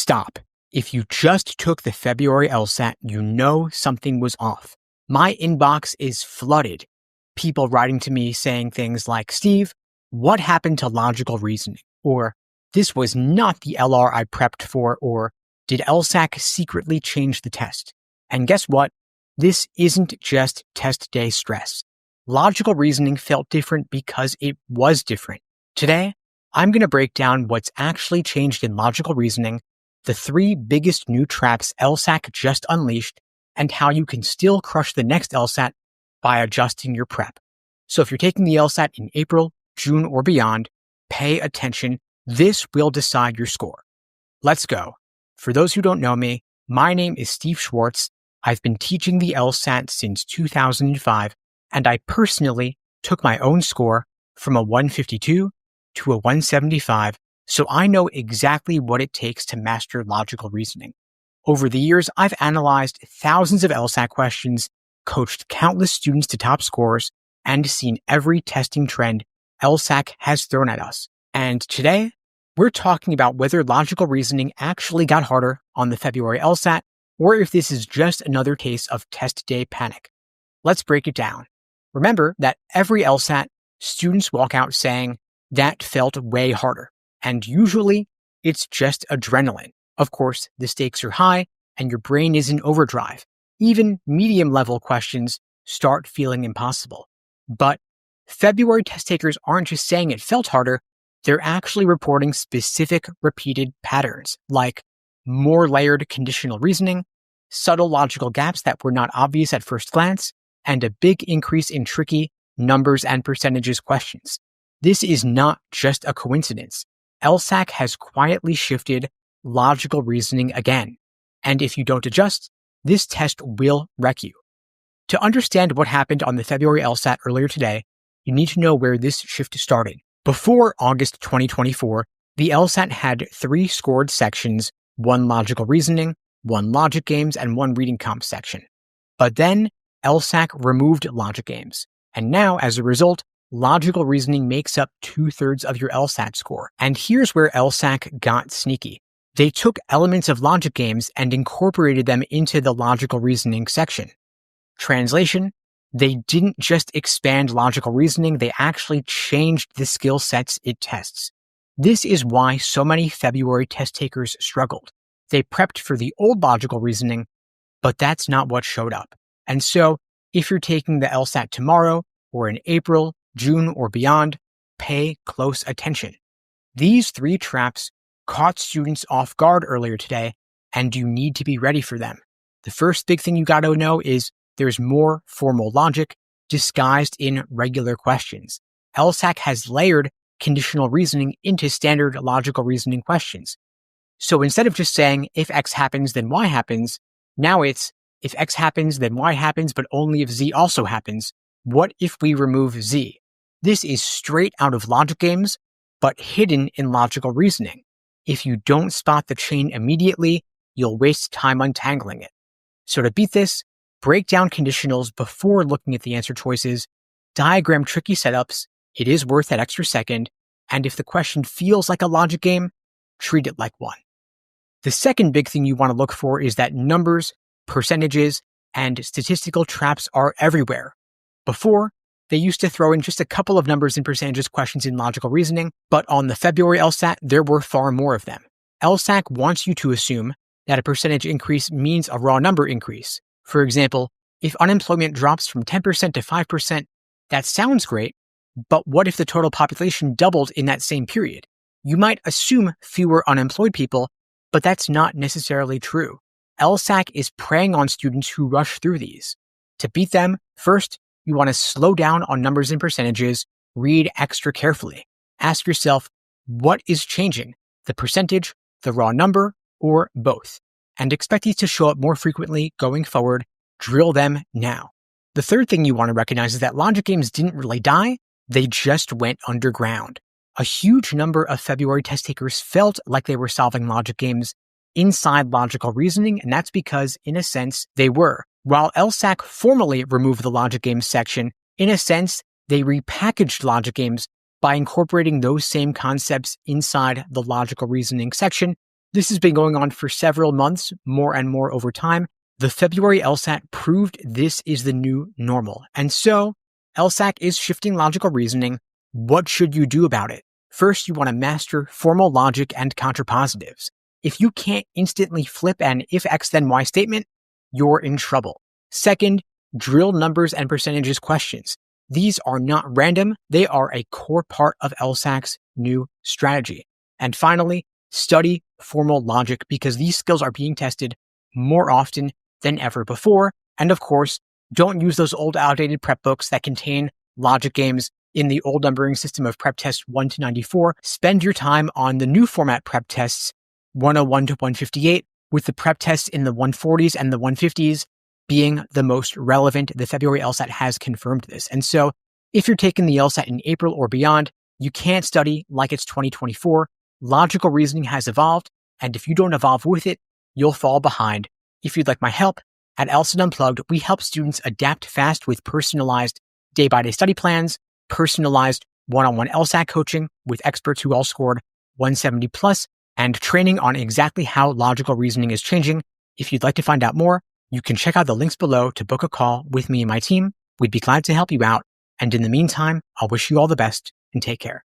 Stop. If you just took the February LSAT, you know something was off. My inbox is flooded. People writing to me saying things like, Steve, what happened to logical reasoning? Or, this was not the LR I prepped for, or, did LSAC secretly change the test? And guess what? This isn't just test day stress. Logical reasoning felt different because it was different. Today, I'm going to break down what's actually changed in logical reasoning, the 3 biggest new traps LSAC just unleashed, and how you can still crush the next LSAT by adjusting your prep. So if you're taking the LSAT in April, June, or beyond, pay attention. This will decide your score. Let's go. For those who don't know me, my name is Steve Schwartz. I've been teaching the LSAT since 2005, and I personally took my own score from a 152 to a 175, so I know exactly what it takes to master logical reasoning. Over the years, I've analyzed thousands of LSAT questions, coached countless students to top scores, and seen every testing trend LSAC has thrown at us. And today, we're talking about whether logical reasoning actually got harder on the February LSAT, or if this is just another case of test day panic. Let's break it down. Remember that every LSAT, students walk out saying, that felt way harder. And usually, it's just adrenaline. Of course, the stakes are high and your brain is in overdrive. Even medium-level questions start feeling impossible. But February test takers aren't just saying it felt harder, they're actually reporting specific repeated patterns, like more layered conditional reasoning, subtle logical gaps that were not obvious at first glance, and a big increase in tricky numbers and percentages questions. This is not just a coincidence. LSAC has quietly shifted logical reasoning again. And if you don't adjust, this test will wreck you. To understand what happened on the February LSAT earlier today, you need to know where this shift started. Before August 2024, the LSAT had 3 scored sections, 1 logical reasoning, 1 logic games, and 1 reading comp section. But then LSAC removed logic games. And now, as a result, logical reasoning makes up 2/3 of your LSAT score. And here's where LSAC got sneaky. They took elements of logic games and incorporated them into the logical reasoning section. Translation, they didn't just expand logical reasoning, they actually changed the skill sets it tests. This is why so many February test takers struggled. They prepped for the old logical reasoning, but that's not what showed up. And so, if you're taking the LSAT tomorrow, or in April, June, or beyond, pay close attention. These 3 traps caught students off guard earlier today, and you need to be ready for them. The first big thing you got to know is there's more formal logic disguised in regular questions. LSAC has layered conditional reasoning into standard logical reasoning questions. So instead of just saying, if X happens, then Y happens, now it's, if X happens, then Y happens, but only if Z also happens. What if we remove Z? This is straight out of logic games, but hidden in logical reasoning. If you don't spot the chain immediately, you'll waste time untangling it. So to beat this, break down conditionals before looking at the answer choices, diagram tricky setups, it is worth that extra second, and if the question feels like a logic game, treat it like one. The second big thing you want to look for is that numbers, percentages, and statistical traps are everywhere. Before, they used to throw in just a couple of numbers and percentages questions in logical reasoning, but on the February LSAT, there were far more of them. LSAC wants you to assume that a percentage increase means a raw number increase. For example, if unemployment drops from 10% to 5%, that sounds great, but what if the total population doubled in that same period? You might assume fewer unemployed people, but that's not necessarily true. LSAC is preying on students who rush through these. To beat them, first, you want to slow down on numbers and percentages, read extra carefully. Ask yourself, what is changing? The percentage, the raw number, or both? And expect these to show up more frequently going forward. Drill them now. The third thing you want to recognize is that logic games didn't really die, they just went underground. A huge number of February test takers felt like they were solving logic games inside logical reasoning, and that's because, in a sense, they were. While LSAC formally removed the logic games section, in a sense, they repackaged logic games by incorporating those same concepts inside the logical reasoning section This has been going on for several months, more and more over time. The February LSAT proved this is the new normal. And so LSAC is shifting logical reasoning. What should you do about it? First, you want to master formal logic and contrapositives. If you can't instantly flip an if X then Y statement, you're in trouble. Second, drill numbers and percentages questions. These are not random. They are a core part of LSAC's new strategy. And finally, study formal logic because these skills are being tested more often than ever before. And of course, don't use those old outdated prep books that contain logic games in the old numbering system of prep tests 1 to 94. Spend your time on the new format prep tests 101 to 158, with the prep tests in the 140s and the 150s being the most relevant. The February LSAT has confirmed this. And so if you're taking the LSAT in April or beyond, you can't study like it's 2024. Logical reasoning has evolved, and if you don't evolve with it, you'll fall behind. If you'd like my help, at LSAT Unplugged, we help students adapt fast with personalized day-by-day study plans, personalized one-on-one LSAT coaching with experts who all scored 170 plus, and training on exactly how logical reasoning is changing. If you'd like to find out more, you can check out the links below to book a call with me and my team. We'd be glad to help you out. And in the meantime, I'll wish you all the best and take care.